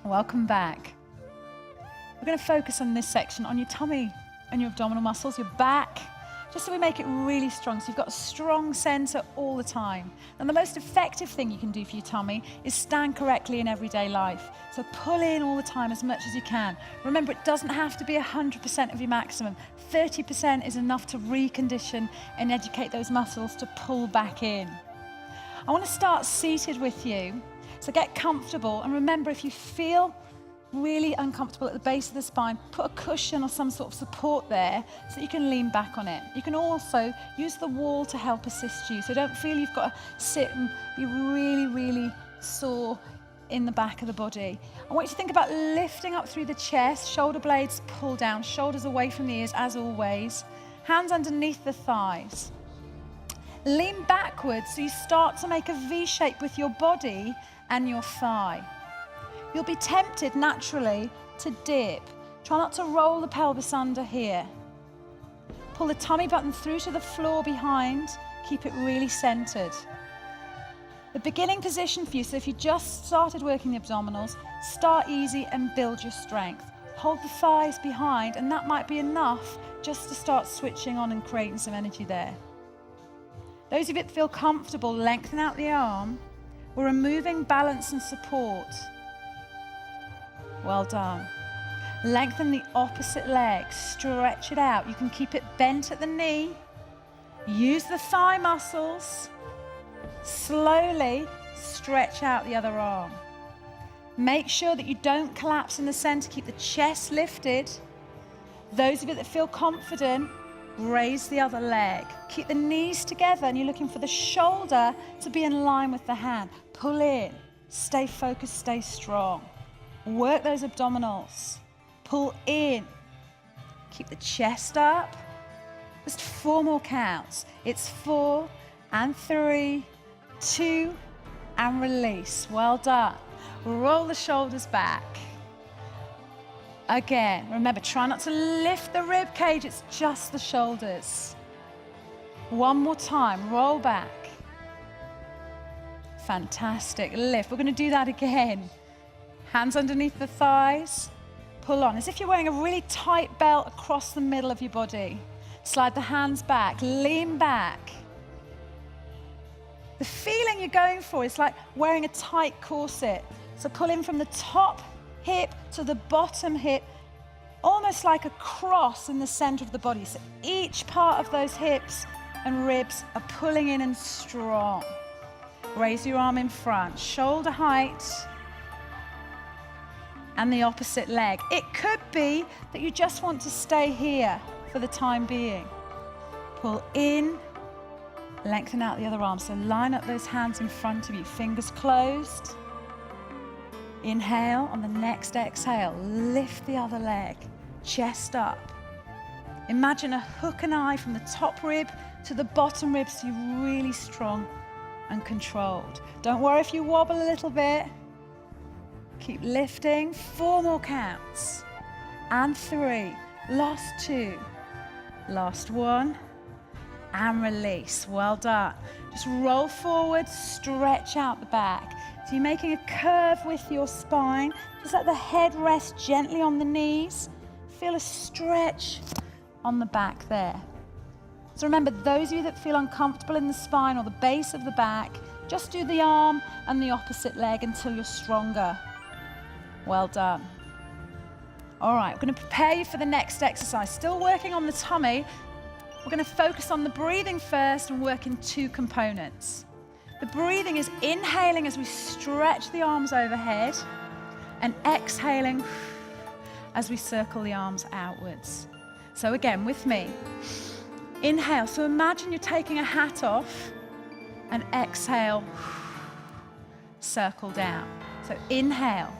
Welcome back. We're going to focus on this section, on your tummy and your abdominal muscles, your back, just so we make it really strong, so you've got a strong center all the time. And the most effective thing you can do for your tummy is stand correctly in everyday life. So pull in all the time as much as you can. Remember, it doesn't have to be 100% of your maximum. 30% is enough to recondition and educate those muscles to pull back in. I want to start seated with you, so get comfortable. And remember, if you feel really uncomfortable at the base of the spine, put a cushion or some sort of support there so that you can lean back on it. You can also use the wall to help assist you, so don't feel you've got to sit and be really, really sore in the back of the body. I want you to think about lifting up through the chest, shoulder blades pull down, shoulders away from the ears as always, hands underneath the thighs. Lean backwards so you start to make a V shape with your body and your thigh. You'll be tempted naturally to dip. Try not to roll the pelvis under here. Pull the tummy button through to the floor behind. Keep it really centered. The beginning position for you, so if you just started working the abdominals, start easy and build your strength. Hold the thighs behind, and that might be enough just to start switching on and creating some energy there. Those of you that feel comfortable, lengthen out the arm. We're removing balance and support. Well done. Lengthen the opposite leg, stretch it out. You can keep it bent at the knee. Use the thigh muscles. Slowly stretch out the other arm. Make sure that you don't collapse in the center. Keep the chest lifted. Those of you that feel confident, raise the other leg. Keep the knees together, and you're looking for the shoulder to be in line with the hand. Pull in. Stay focused, stay strong. Work those abdominals. Pull in. Keep the chest up. Just 4 more counts. It's 4 and 3, 2, and release. Well done. Roll the shoulders back. Again, remember, try not to lift the rib cage. It's just the shoulders. 1 more time. Roll back. Fantastic. Lift. We're going to do that again. Hands underneath the thighs, pull on, as if you're wearing a really tight belt across the middle of your body. Slide the hands back, lean back. The feeling you're going for is like wearing a tight corset. So pull in from the top hip to the bottom hip, almost like a cross in the center of the body. So each part of those hips and ribs are pulling in and strong. Raise your arm in front, shoulder height, and the opposite leg. It could be that you just want to stay here for the time being. Pull in, lengthen out the other arm. So line up those hands in front of you, fingers closed. Inhale. On the next exhale, lift the other leg, chest up. Imagine a hook and eye from the top rib to the bottom rib, so you're really strong and controlled. Don't worry if you wobble a little bit. Keep lifting. 4 more counts. And 3. Last 2. Last 1. And release. Well done. Just roll forward, stretch out the back. So you're making a curve with your spine. Just let the head rest gently on the knees. Feel a stretch on the back there. So remember, those of you that feel uncomfortable in the spine or the base of the back, just do the arm and the opposite leg until you're stronger. Well done. All right, we're going to prepare you for the next exercise. Still working on the tummy. We're going to focus on the breathing first and work in 2 components. The breathing is inhaling as we stretch the arms overhead and exhaling as we circle the arms outwards. So again, with me. Inhale. So imagine you're taking a hat off, and exhale, circle down. So inhale.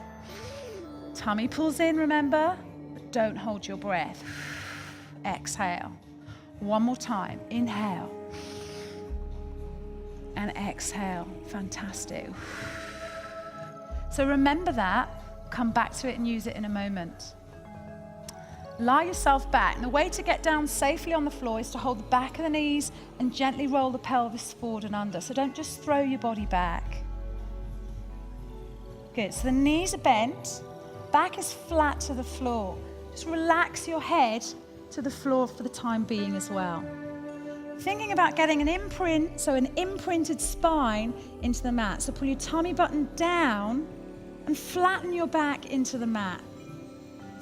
Tummy pulls in, remember, but don't hold your breath. Exhale. 1 more time. Inhale. And exhale. Fantastic. So remember that. Come back to it and use it in a moment. Lie yourself back. And the way to get down safely on the floor is to hold the back of the knees and gently roll the pelvis forward and under. So don't just throw your body back. Good. So the knees are bent. back is flat to the floor. Just relax your head to the floor for the time being as well. Thinking about getting an imprint, so an imprinted spine into the mat. So pull your tummy button down and flatten your back into the mat.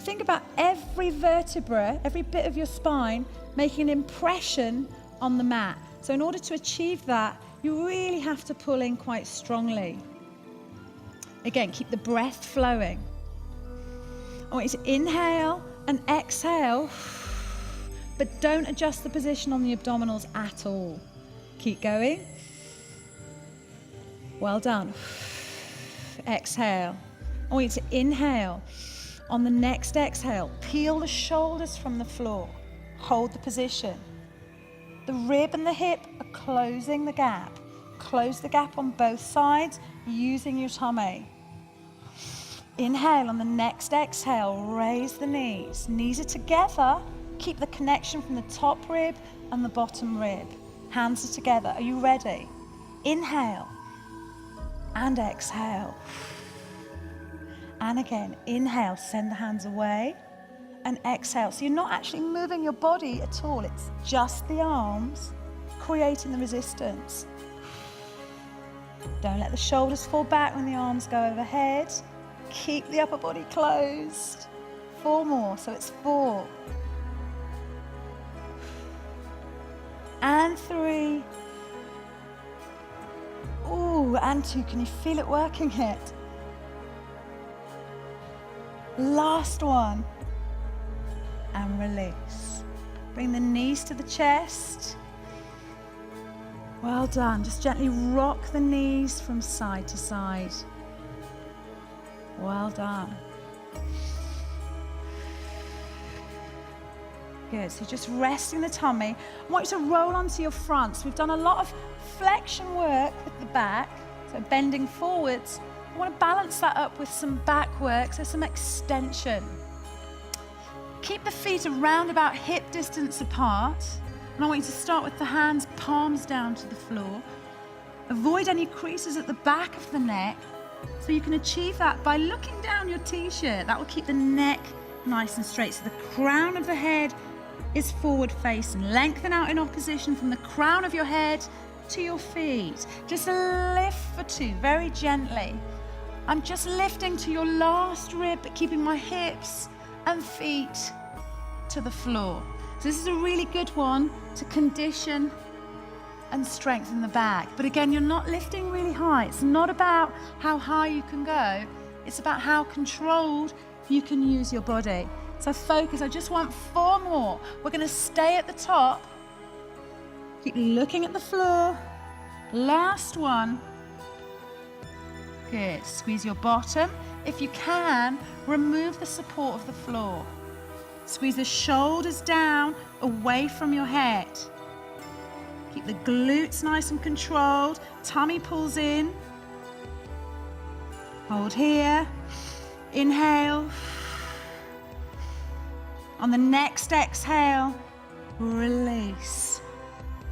Think about every vertebra, every bit of your spine, making an impression on the mat. So in order to achieve that, you really have to pull in quite strongly. Again, keep the breath flowing. I want you to inhale and exhale, but don't adjust the position on the abdominals at all. Keep going. Well done. Exhale. I want you to inhale. On the next exhale, peel the shoulders from the floor. Hold the position. The rib and the hip are closing the gap. Close the gap on both sides using your tummy. Inhale. On the next exhale, raise the knees. Knees are together. Keep the connection from the top rib and the bottom rib. Hands are together. Are you ready? Inhale and exhale. And again, inhale, send the hands away, and exhale. So you're not actually moving your body at all. It's just the arms creating the resistance. Don't let the shoulders fall back when the arms go overhead. Keep the upper body closed. 4 more, so it's 4. And 3. Ooh, and 2. Can you feel it working it? Last one. And release. Bring the knees to the chest. Well done. Just gently rock the knees from side to side. Well done. Good. So just resting the tummy. I want you to roll onto your front. So we've done a lot of flexion work with the back, so bending forwards. I want to balance that up with some back work, so some extension. Keep the feet around about hip distance apart. And I want you to start with the hands, palms down to the floor. Avoid any creases at the back of the neck. So you can achieve that by looking down your t-shirt. That will keep the neck nice and straight. So the crown of the head is forward facing. Lengthen out in opposition from the crown of your head to your feet. Just lift for 2, very gently. I'm just lifting to your last rib, but keeping my hips and feet to the floor. So this is a really good one to condition and strengthen the back. But again, you're not lifting really high. It's not about how high you can go. It's about how controlled you can use your body. So focus. I just want 4 more. We're going to stay at the top. Keep looking at the floor. Last one. Good. Squeeze your bottom. If you can, remove the support of the floor. Squeeze the shoulders down, away from your head. Keep the glutes nice and controlled. Tummy pulls in. Hold here. Inhale. On the next exhale, release.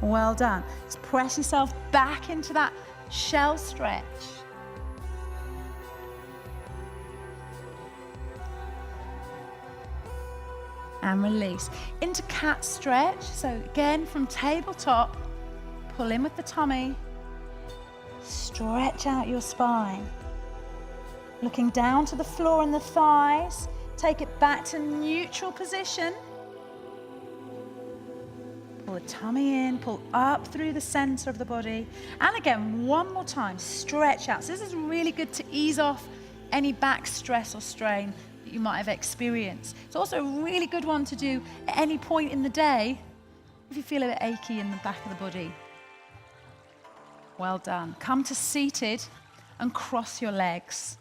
Well done. Just press yourself back into that shell stretch. And release. Into cat stretch. So again, from tabletop, pull in with the tummy. Stretch out your spine. Looking down to the floor and the thighs. Take it back to neutral position. Pull the tummy in, pull up through the center of the body. And again, one more time, stretch out. So this is really good to ease off any back stress or strain that you might have experienced. It's also a really good one to do at any point in the day if you feel a bit achy in the back of the body. Well done. Come to seated and cross your legs.